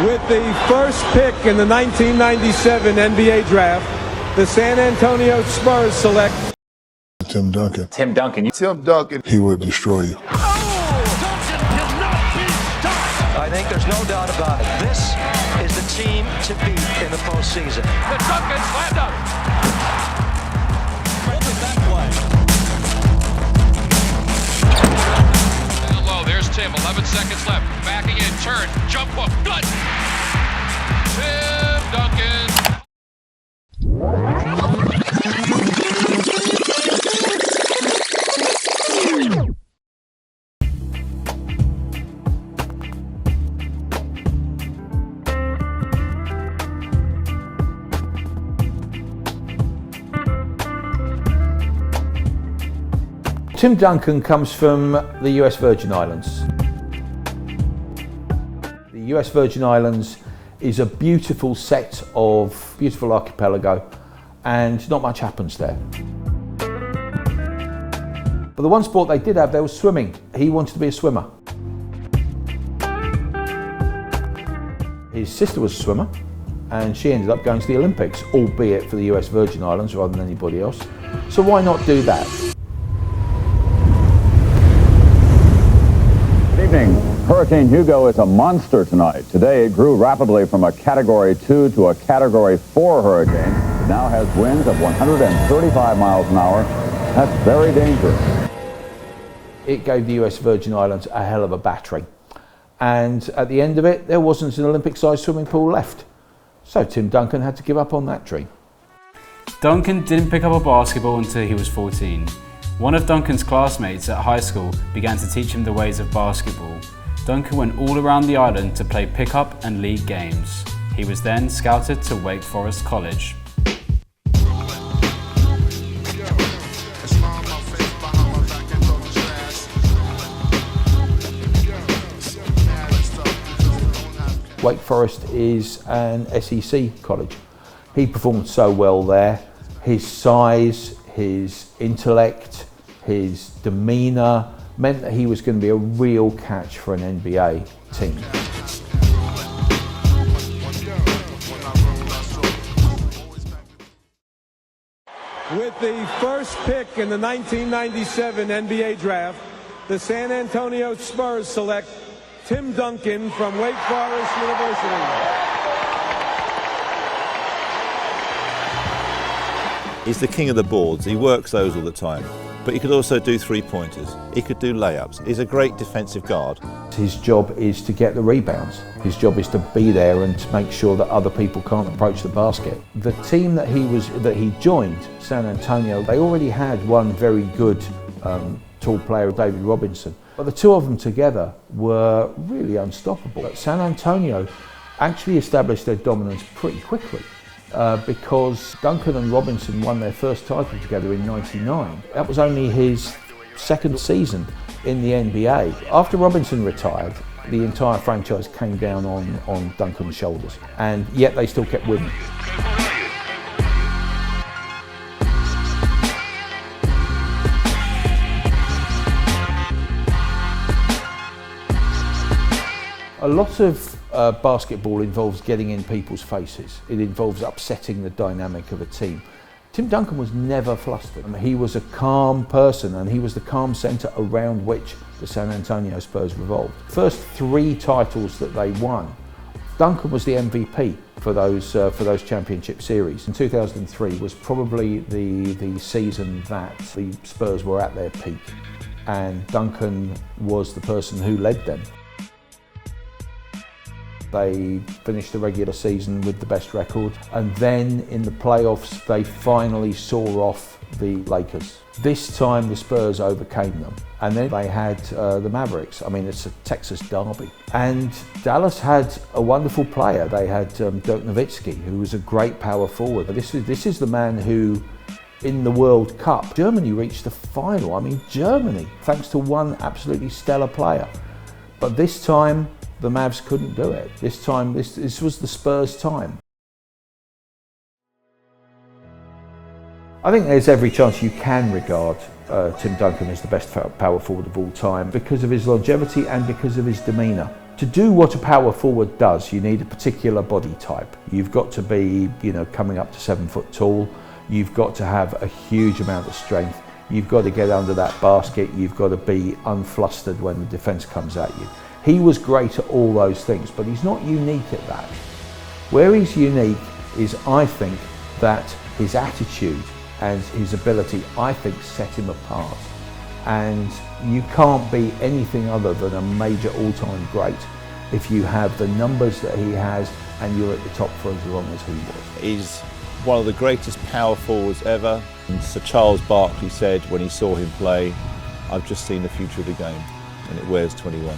With the first pick in the 1997 NBA draft, the San Antonio Spurs select Tim Duncan. Tim Duncan. Tim Duncan. He would destroy you. Duncan cannot be stopped. I think there's no doubt about it. This is the team to beat in the postseason. The Duncan slammed up. Look at that play. Down low, there's Tim. 11 seconds left. Backing in, turn, jump hook, good. Tim Duncan. Tim Duncan comes from the US Virgin Islands. The US Virgin Islands is a beautiful beautiful archipelago, and not much happens there. But the one sport they did have there was swimming. He wanted to be a swimmer. His sister was a swimmer, and she ended up going to the Olympics, albeit for the US Virgin Islands rather than anybody else. So why not do that? Hurricane Hugo is a monster tonight. Today it grew rapidly from a Category 2 to a Category 4 hurricane. It now has winds of 135 miles an hour. That's very dangerous. It gave the US Virgin Islands a hell of a battering. And at the end of it, there wasn't an Olympic-sized swimming pool left. So Tim Duncan had to give up on that dream. Duncan didn't pick up a basketball until he was 14. One of Duncan's classmates at high school began to teach him the ways of basketball. Duncan went all around the island to play pickup and league games. He was then scouted to Wake Forest College. Wake Forest is an SEC college. He performed so well there. His size, his intellect, his demeanour meant that he was going to be a real catch for an NBA team. With the first pick in the 1997 NBA draft, the San Antonio Spurs select Tim Duncan from Wake Forest University. He's the king of the boards. He works those all the time. But he could also do three-pointers. He could do layups. He's a great defensive guard. His job is to get the rebounds. His job is to be there and to make sure that other people can't approach the basket. The team that he joined, San Antonio, they already had one very good tall player, David Robinson. But the two of them together were really unstoppable. But San Antonio actually established their dominance pretty quickly. Because Duncan and Robinson won their first title together in '99. That was only his second season in the NBA. After Robinson retired, the entire franchise came down on Duncan's shoulders, and yet they still kept winning. A lot of basketball involves getting in people's faces. It involves upsetting the dynamic of a team. Tim Duncan was never flustered. He was a calm person, and he was the calm centre around which the San Antonio Spurs revolved. First three titles that they won, Duncan was the MVP for those championship series. In 2003 was probably the season that the Spurs were at their peak, and Duncan was the person who led them. They finished the regular season with the best record, and then in the playoffs they finally saw off the Lakers. This time the Spurs overcame them, and then they had the Mavericks. I mean, it's a Texas derby. And Dallas had a wonderful player. They had Dirk Nowitzki, who was a great power forward. This is the man who, in the World Cup, Germany reached the final. I mean, Germany, thanks to one absolutely stellar player. But this time, the Mavs couldn't do it. This time, this was the Spurs' time. I think there's every chance you can regard Tim Duncan as the best power forward of all time because of his longevity and because of his demeanour. To do what a power forward does, you need a particular body type. You've got to be, coming up to 7 foot tall. You've got to have a huge amount of strength. You've got to get under that basket. You've got to be unflustered when the defence comes at you. He was great at all those things, but he's not unique at that. Where he's unique is, I think, that his attitude and his ability, I think, set him apart. And you can't be anything other than a major all-time great if you have the numbers that he has and you're at the top for as long as he was. He's one of the greatest power forwards ever. And Sir Charles Barkley said when he saw him play, "I've just seen the future of the game," and it wears 21.